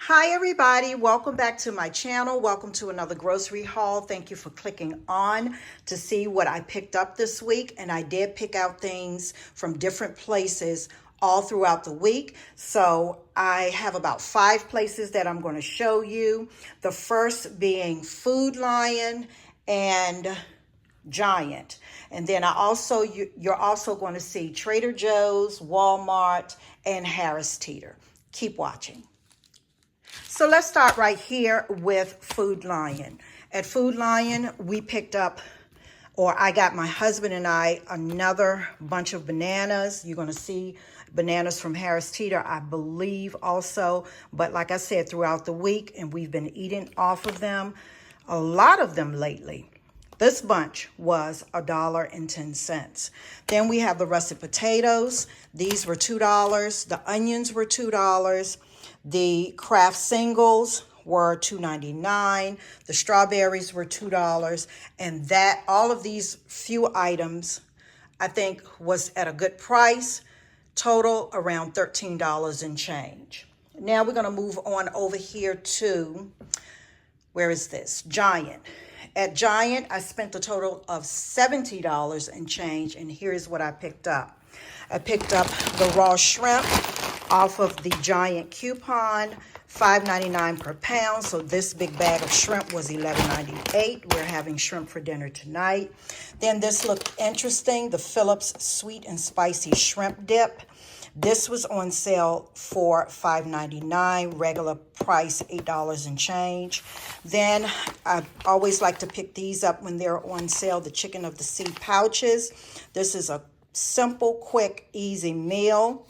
Hi everybody, welcome back to my channel. Welcome to another grocery haul. Thank you for clicking on to see what I picked up this week. And I did pick out things from different places all throughout the week. So I have about 5 places that I'm going to show you. The first being Food Lion and Giant. And then you're also going to see Trader Joe's, Walmart, and Harris Teeter. Keep watching. So let's start right here with Food Lion. At Food Lion, I got my husband and I another bunch of bananas. You're going to see bananas from Harris Teeter, I believe also. But like I said, throughout the week, and we've been eating off of them, a lot of them lately. This bunch was $1.10. Then we have the russet potatoes. These were $2. The onions were $2. The Kraft singles were $2.99. The strawberries were $2. And all of these few items, I think, was at a good price. Total around $13 and change. Now we're going to move on over here to, where is this? Giant. At Giant, I spent a total of $70 and change, and here's what I picked up. I picked up the raw shrimp off of the Giant coupon, $5.99 per pound. So this big bag of shrimp was $11.98. We're having shrimp for dinner tonight. Then this looked interesting, the Phillips Sweet and Spicy Shrimp Dip. This was on sale for $5.99, regular price $8 and change. Then I always like to pick these up when they're on sale, the Chicken of the Sea pouches. This is a simple, quick, easy meal.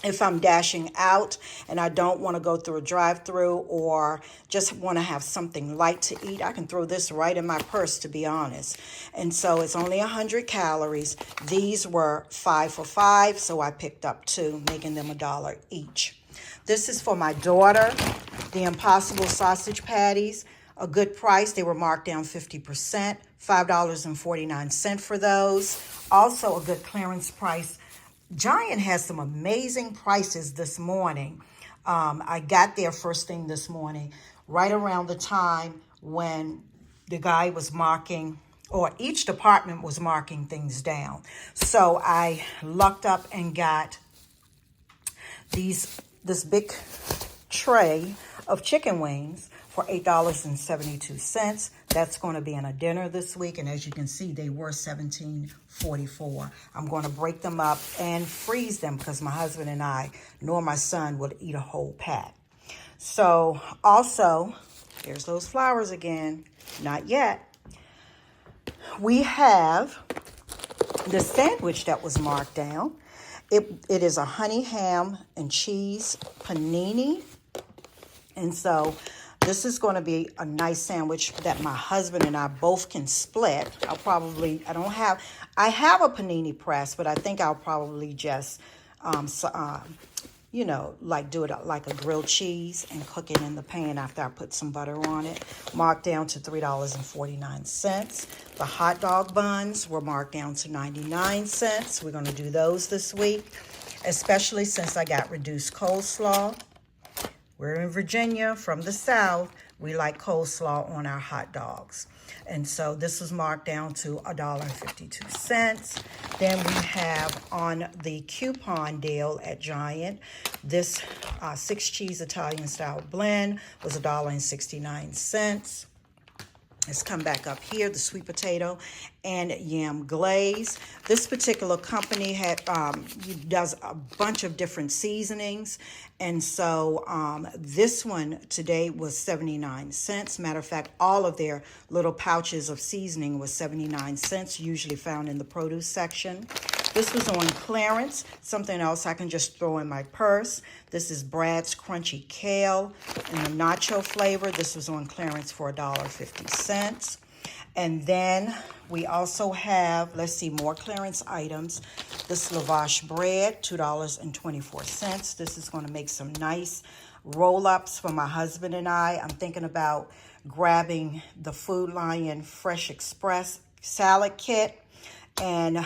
If I'm dashing out and I don't want to go through a drive-through or just want to have something light to eat, I can throw this right in my purse, to be honest. And so it's only 100 calories. These were 5 for $5, so I picked up 2, making them $1 each. This is for my daughter, the Impossible sausage patties. A good price. They were marked down 50%, $5.49 for those. Also a good clearance price. Giant has some amazing prices this morning. I got there first thing this morning, right around the time when the guy was marking, or each department was marking things down. So I lucked up and got this big tray of chicken wings for $8.72. That's going to be in a dinner this week, and as you can see, they were $17.44. I'm going to break them up and freeze them because my husband and I, nor my son, would eat a whole pack. So also, there's those flowers again. Not yet. We have the sandwich that was marked down. It is a honey ham and cheese panini, and so this is going to be a nice sandwich that my husband and I both can split. I have a panini press, but I think I'll probably just, do it like a grilled cheese and cook it in the pan after I put some butter on it. Marked down to $3.49. The hot dog buns were marked down to 99 cents. We're going to do those this week, especially since I got reduced coleslaw. We're in Virginia, from the South. We like coleslaw on our hot dogs. And so this was marked down to $1.52. Then we have on the coupon deal at Giant, this 6-cheese Italian style blend was $1.69. Let's come back up here, the sweet potato and yam glaze. This particular company does a bunch of different seasonings. And so this one today was 79 cents. Matter of fact, all of their little pouches of seasoning was 79 cents, usually found in the produce section. This was on clearance, something else I can just throw in my purse. This is Brad's Crunchy Kale in the nacho flavor. This was on clearance for $1.50. And then we also have, let's see, more clearance items. This lavash bread, $2.24. This is going to make some nice roll-ups for my husband and I. I'm thinking about grabbing the Food Lion Fresh Express salad kit and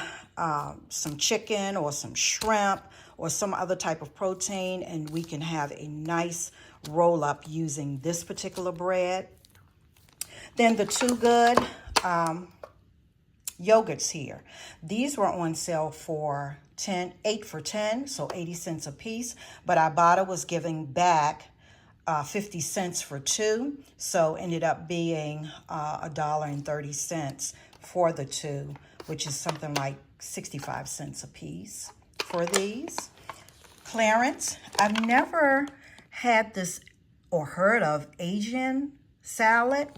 some chicken or some shrimp or some other type of protein, and we can have a nice roll up using this particular bread. Then the Too Good yogurts here. These were on sale for 8 for 10, so 80 cents a piece. But Ibotta was giving back 50 cents for 2, so ended up being $1.30 for the 2, which is something like 65 cents a piece for these. Clarence, I've never had this or heard of Asian salad.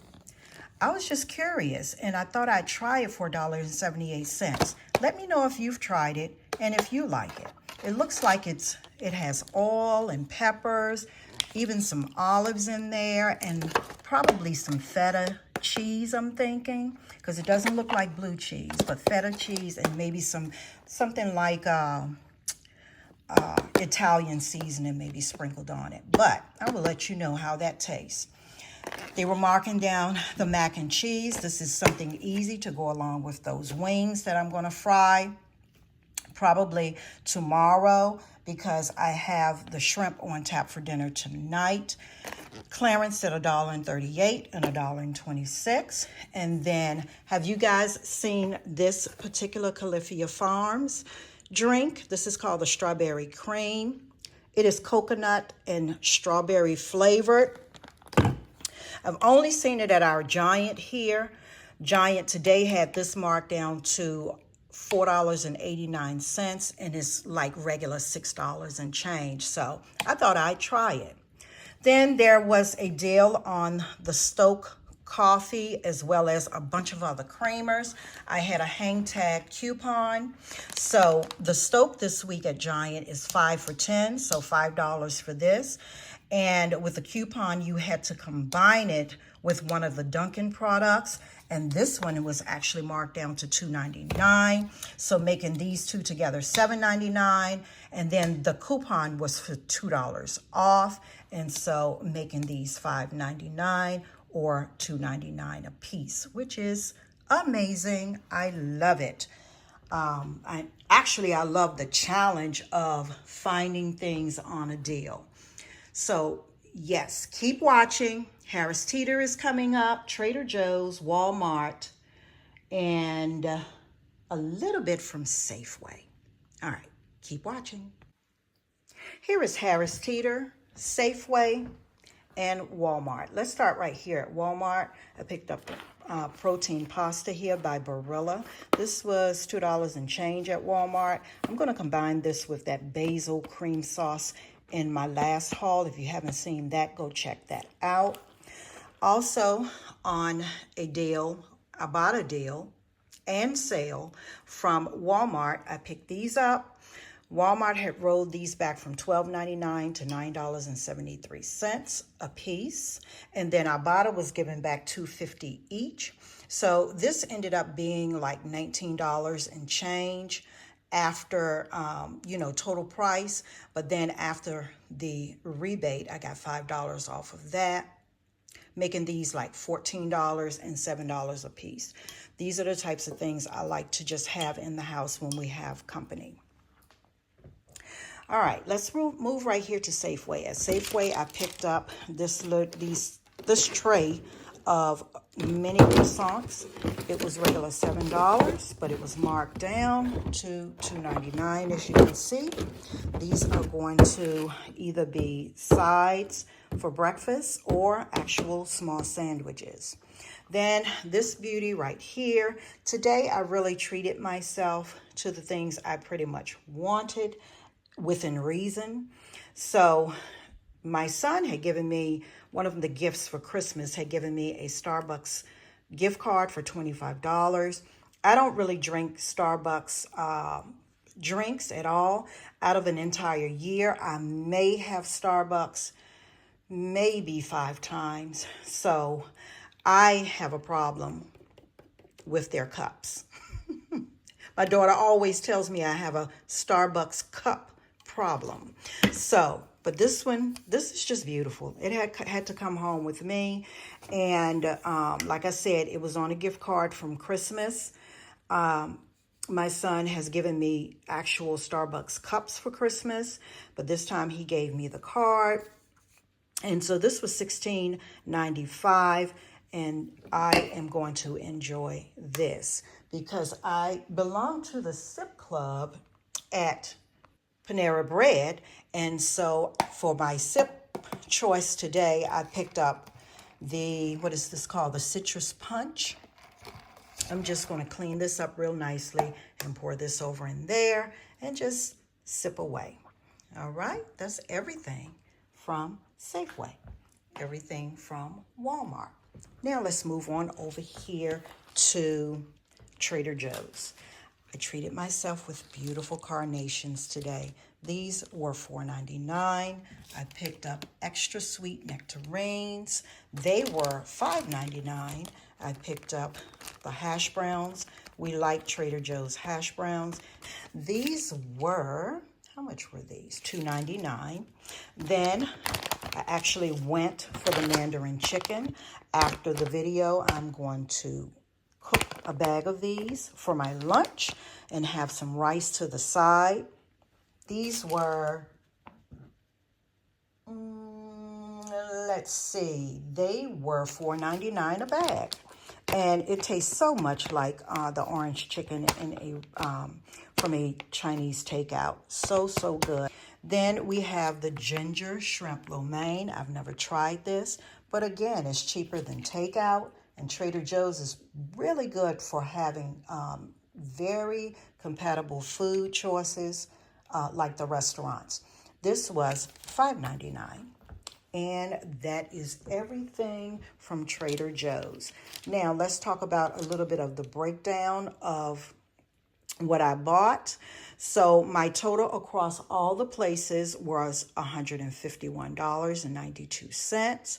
I was just curious, and I thought I'd try it for $1.78. Let me know if you've tried it and if you like it. It looks like it has oil and peppers, even some olives in there, and probably some feta cheese, I'm thinking, because it doesn't look like blue cheese, but feta cheese and maybe something like Italian seasoning maybe sprinkled on it. But I will let you know how that tastes. They were marking down the mac and cheese. This is something easy to go along with those wings that I'm going to fry probably tomorrow, because I have the shrimp on tap for dinner tonight. Clearance at $1.38 and $1.26. And then, have you guys seen this particular Califia Farms drink? This is called the Strawberry Cream. It is coconut and strawberry flavored. I've only seen it at our Giant here. Giant today had this marked down to $4.89, and it's like regular $6 and change. So I thought I'd try it. Then there was a deal on the Stoke coffee as well as a bunch of other creamers. I had a hang tag coupon. So the Stoke this week at Giant is 5 for 10, so $5 for this. And with the coupon, you had to combine it with one of the Dunkin' products. And this one was actually marked down to $2.99. So making these two together $7.99. And then the coupon was for $2 off. And so making these $5.99 or $2.99 a piece, which is amazing. I love it. I love the challenge of finding things on a deal. So, yes, keep watching. Harris Teeter is coming up, Trader Joe's, Walmart, and a little bit from Safeway. All right, keep watching. Here is Harris Teeter, Safeway, and Walmart. Let's start right here at Walmart. I picked up protein pasta here by Barilla. This was $2 and change at Walmart. I'm going to combine this with that basil cream sauce in my last haul. If you haven't seen that, go check that out. Also on a deal, I bought a deal and sale from Walmart. I picked these up. Walmart had rolled these back from $12.99 to $9.73 a piece. And then Ibotta was giving back $2.50 each. So this ended up being like $19 and change after, total price. But then after the rebate, I got $5 off of that, making these like $14 and $7 a piece. These are the types of things I like to just have in the house when we have company. All right, let's move right here to Safeway. At Safeway, I picked up this tray of mini croissants. It was regular $7, but it was marked down to $2.99, as you can see. These are going to either be sides for breakfast or actual small sandwiches. Then this beauty right here. Today, I really treated myself to the things I pretty much wanted within reason. So my son had given me, one of the gifts for Christmas had given me a Starbucks gift card for $25. I don't really drink Starbucks drinks at all. Out of an entire year, I may have Starbucks maybe 5 times. So I have a problem with their cups. My daughter always tells me I have a Starbucks cup problem. So, but this is just beautiful. It had to come home with me. And like I said, it was on a gift card from Christmas. My son has given me actual Starbucks cups for Christmas, but this time he gave me the card. And so this was $16.95, and I am going to enjoy this because I belong to the Sip Club at Panera Bread. And so for my sip choice today, I picked up the, what is this called? The citrus punch. I'm just going to clean this up real nicely and pour this over in there and just sip away. All right, that's everything from Safeway, everything from Walmart. Now let's move on over here to Trader Joe's. I treated myself with beautiful carnations today. These were $4.99. I picked up extra sweet nectarines. They were $5.99. I picked up the hash browns. We like Trader Joe's hash browns. These were, how much were these? $2.99. Then I actually went for the Mandarin chicken. After the video, I'm going to cook a bag of these for my lunch and have some rice to the side. These were, let's see, they were $4.99 a bag. And it tastes so much like the orange chicken in from a Chinese takeout. So, so good. Then we have the ginger shrimp lo mein. I've never tried this, but again, it's cheaper than takeout. And Trader Joe's is really good for having very compatible food choices like the restaurants. This was $5.99. And that is everything from Trader Joe's. Now, let's talk about a little bit of the breakdown of what I bought. So my total across all the places was $151.92.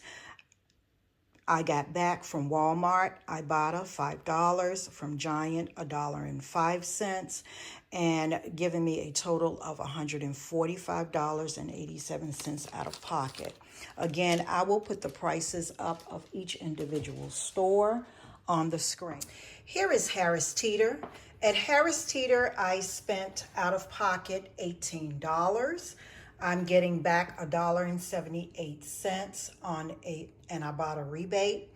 I got back from Walmart, Ibotta, $5, from Giant, $1.05, and giving me a total of $145.87 out of pocket. Again, I will put the prices up of each individual store on the screen. Here is Harris Teeter. At Harris Teeter, I spent out of pocket $18. I'm getting back $1.78 on an Ibotta rebate.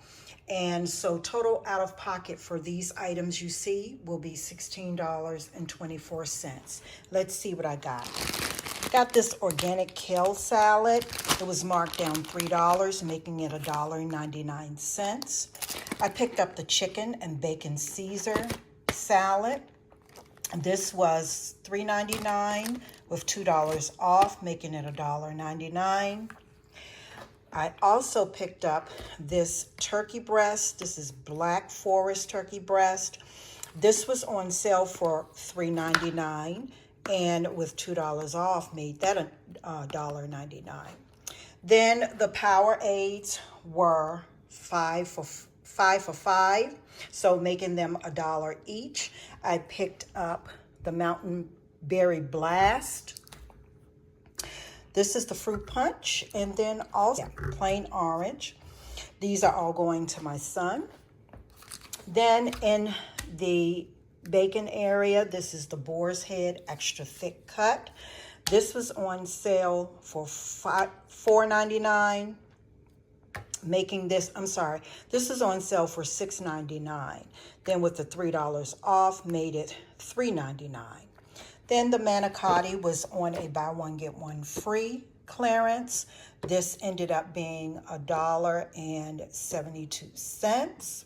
And so total out of pocket for these items you see will be $16.24. Let's see what I got. Got this organic kale salad. It was marked down $3, making it $1.99. I picked up the chicken and bacon Caesar salad. This was $3.99 with $2 off, making it $1.99. I also picked up this turkey breast. This is Black Forest turkey breast. This was on sale for $3.99, and with $2 off, made that $1.99. Then the Powerades were five for $5, so making them $1 each. I picked up the Mountain Berry Blast. This is the fruit punch, and then also plain orange. These are all going to my son. Then in the bacon area, this is the Boar's Head extra thick cut. This was on sale for $4.99. Making this, this is on sale for $6.99. Then with the $3 off, made it $3.99. Then the manicotti was on a buy one, get one free clearance. This ended up being $1.72.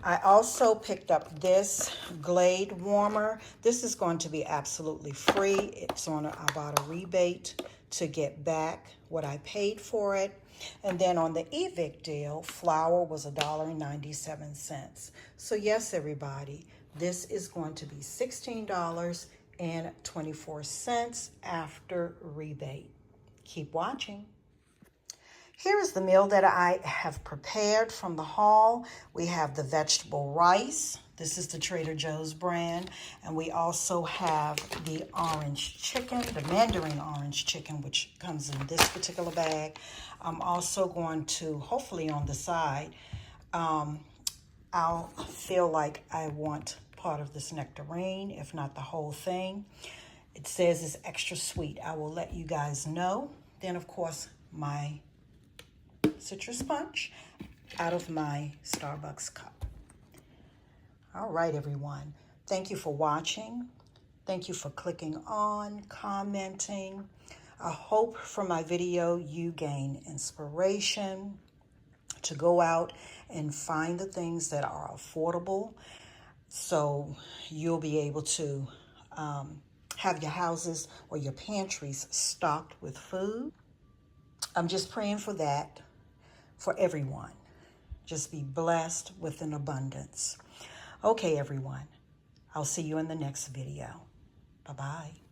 I also picked up this Glade warmer. This is going to be absolutely free. It's on an Ibotta rebate to get back what I paid for it. And then on the Evic deal, flour was $1.97. So yes, everybody, this is going to be $16.24 after rebate. Keep watching. Here is the meal that I have prepared from the haul. We have the vegetable rice. This is the Trader Joe's brand. And we also have the orange chicken, the Mandarin orange chicken, which comes in this particular bag. I'm also going to, hopefully on the side, I'll feel like I want part of this nectarine, if not the whole thing. It says it's extra sweet. I will let you guys know. Then, of course, my citrus punch out of my Starbucks cup. All right, everyone. Thank you for watching. Thank you for clicking on, commenting. I hope from my video you gain inspiration to go out and find the things that are affordable so you'll be able to have your houses or your pantries stocked with food. I'm just praying for that for everyone. Just be blessed with an abundance. Okay, everyone. I'll see you in the next video. Bye-bye.